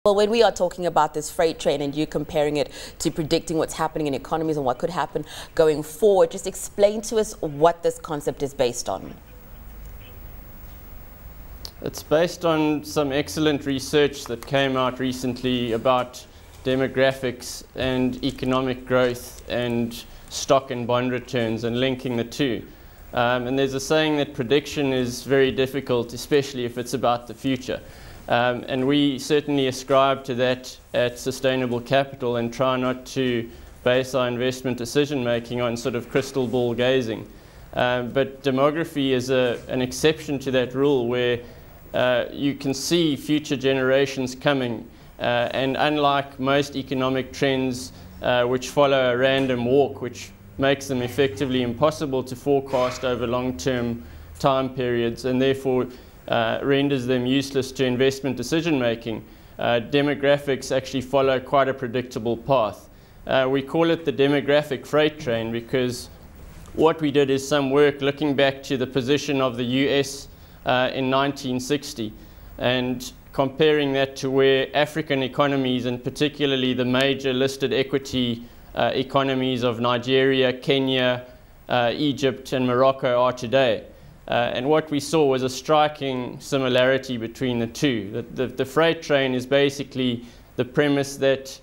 Well, when we are talking about this freight train and you comparing it to predicting what's happening in economies and what could happen going forward, just explain to us what this concept is based on. It's based on some excellent research that came out recently about demographics and economic growth and stock and bond returns and linking the two. And there's a saying that prediction is very difficult, especially if it's about the future. And we certainly ascribe to that at Sustainable Capital and try not to base our investment decision making on sort of crystal ball gazing. But demography is an exception to that rule where you can see future generations coming. And unlike most economic trends which follow a random walk, which makes them effectively impossible to forecast over long-term time periods and therefore renders them useless to investment decision making, demographics actually follow quite a predictable path. We call it the demographic freight train because what we did is some work looking back to the position of the US in 1960 and comparing that to where African economies and particularly the major listed equity economies of Nigeria, Kenya, Egypt and Morocco are today. And what we saw was a striking similarity between the two. The freight train is basically the premise that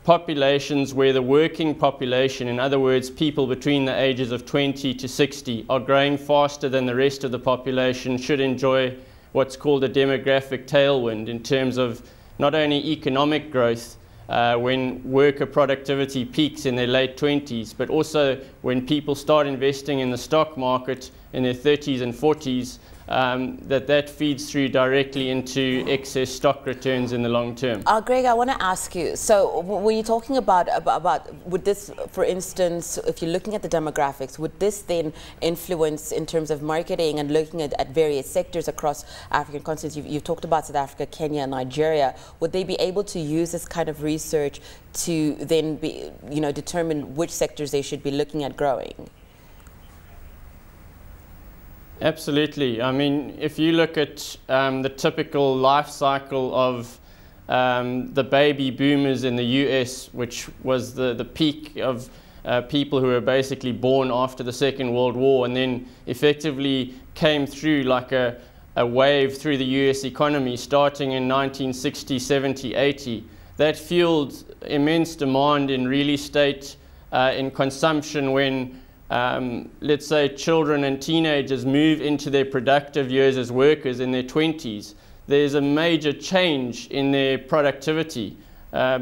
populations where the working population, in other words, people between the ages of 20 to 60, are growing faster than the rest of the population should enjoy what's called a demographic tailwind in terms of not only economic growth when worker productivity peaks in their late 20s, but also when people start investing in the stock market in their 30s and 40s, that feeds through directly into excess stock returns in the long term. Greg, I want to ask you, so when you're talking about would this, for instance, if you're looking at the demographics, would this then influence in terms of marketing and looking at various sectors across African continents? You've talked about South Africa, Kenya, Nigeria. Would they be able to use this kind of research to then be, determine which sectors they should be looking at growing? Absolutely. I mean, if you look at the typical life cycle of the baby boomers in the US, which was the peak of people who were basically born after the Second World War and then effectively came through like a wave through the US economy starting in 1960, 70, 80, that fueled immense demand in real estate, in consumption when let's say children and teenagers move into their productive years as workers in their 20s, there's a major change in their productivity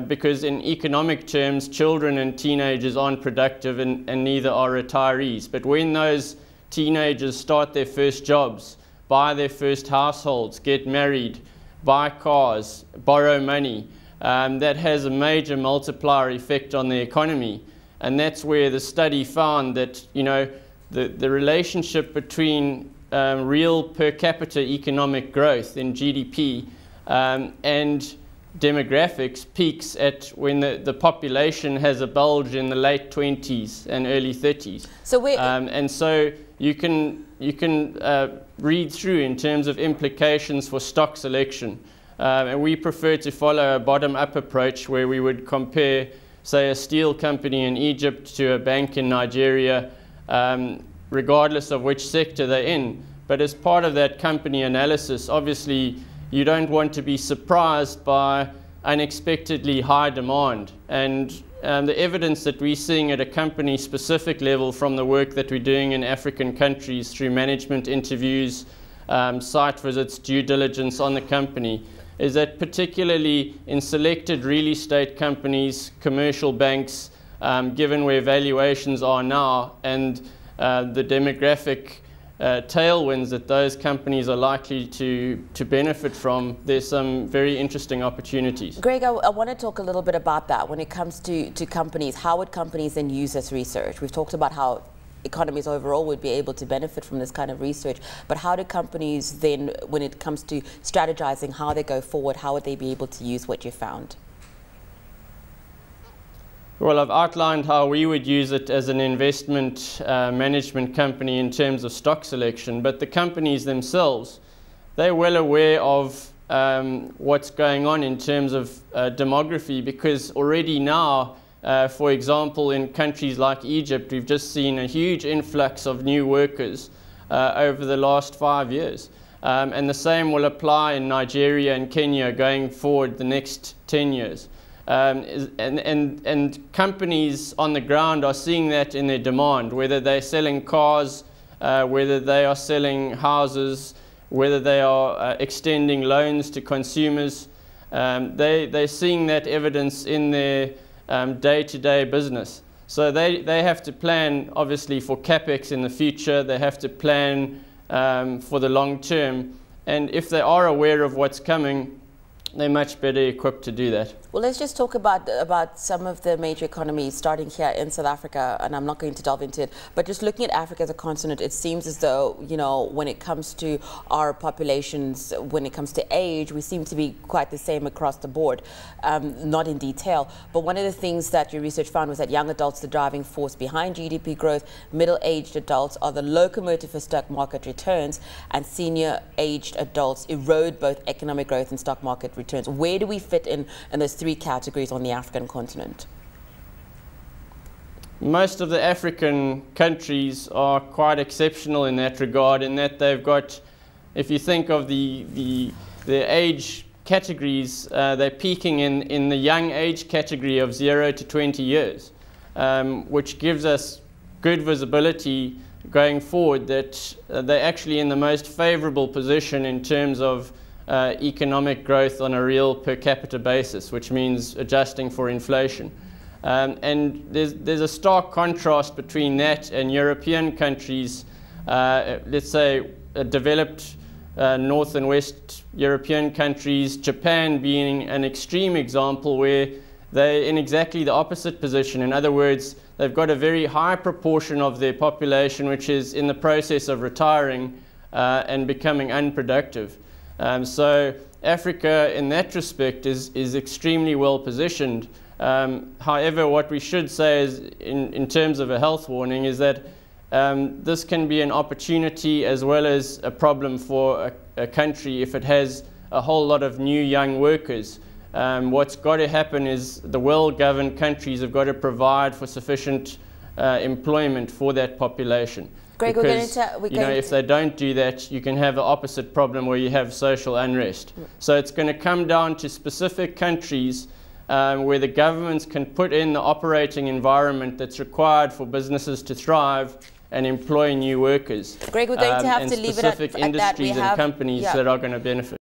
because in economic terms, children and teenagers aren't productive and neither are retirees. But when those teenagers start their first jobs, buy their first households, get married, buy cars, borrow money, that has a major multiplier effect on the economy. And that's where the study found that, the relationship between real per capita economic growth in GDP and demographics peaks at when the population has a bulge in the late 20s and early 30s. So and so you can read through in terms of implications for stock selection. And we prefer to follow a bottom-up approach where we would compare, say, a steel company in Egypt to a bank in Nigeria, regardless of which sector they're in. But as part of that company analysis, obviously, you don't want to be surprised by unexpectedly high demand. And the evidence that we're seeing at a company-specific level from the work that we're doing in African countries through management interviews, site visits, due diligence on the company, is that particularly in selected real estate companies, commercial banks, given where valuations are now and the demographic tailwinds that those companies are likely to benefit from, there's some very interesting opportunities. Greg, I want to talk a little bit about that. When it comes to companies, how would companies then use this research? We've talked about how economies overall would be able to benefit from this kind of research, but how do companies then, when it comes to strategizing how they go forward, how would they be able to use what you found? Well, I've outlined how we would use it as an investment management company in terms of stock selection, but the companies themselves, they're well aware of what's going on in terms of demography, because already now, for example, in countries like Egypt, we've just seen a huge influx of new workers over the last 5 years. And the same will apply in Nigeria and Kenya going forward the next 10 years. And companies on the ground are seeing that in their demand, whether they're selling cars, whether they are selling houses, whether they are extending loans to consumers. They're seeing that evidence in their day-to-day business. So they have to plan, obviously, for CapEx in the future. They have to plan for the long term. And if they are aware of what's coming, they're much better equipped to do that. Well, let's just talk about some of the major economies, starting here in South Africa, and I'm not going to delve into it, but just looking at Africa as a continent, it seems as though, you know, when it comes to our populations, when it comes to age, we seem to be quite the same across the board, not in detail. But one of the things that your research found was that young adults are the driving force behind GDP growth, middle-aged adults are the locomotive for stock market returns, and senior-aged adults erode both economic growth and stock market returns. Where do we fit in those three categories on the African continent? Most of the African countries are quite exceptional in that regard, in that they've got, if you think of the age categories, they're peaking in the young age category of 0 to 20 years, which gives us good visibility going forward that they're actually in the most favorable position in terms of economic growth on a real per capita basis, which means adjusting for inflation. And there's a stark contrast between that and European countries, let's say developed North and West European countries, Japan being an extreme example where they're in exactly the opposite position. In other words, they've got a very high proportion of their population which is in the process of retiring and becoming unproductive. So Africa, in that respect, is extremely well positioned. However, what we should say is, in terms of a health warning, is that this can be an opportunity as well as a problem for a country if it has a whole lot of new young workers. What's got to happen is the well-governed countries have got to provide for sufficient employment for that population. Greg, because, if they don't do that, you can have the opposite problem where you have social unrest. So it's going to come down to specific countries where the governments can put in the operating environment that's required for businesses to thrive and employ new workers. Greg, we're going to have to leave it at that. And specific industries and companies that are going to benefit.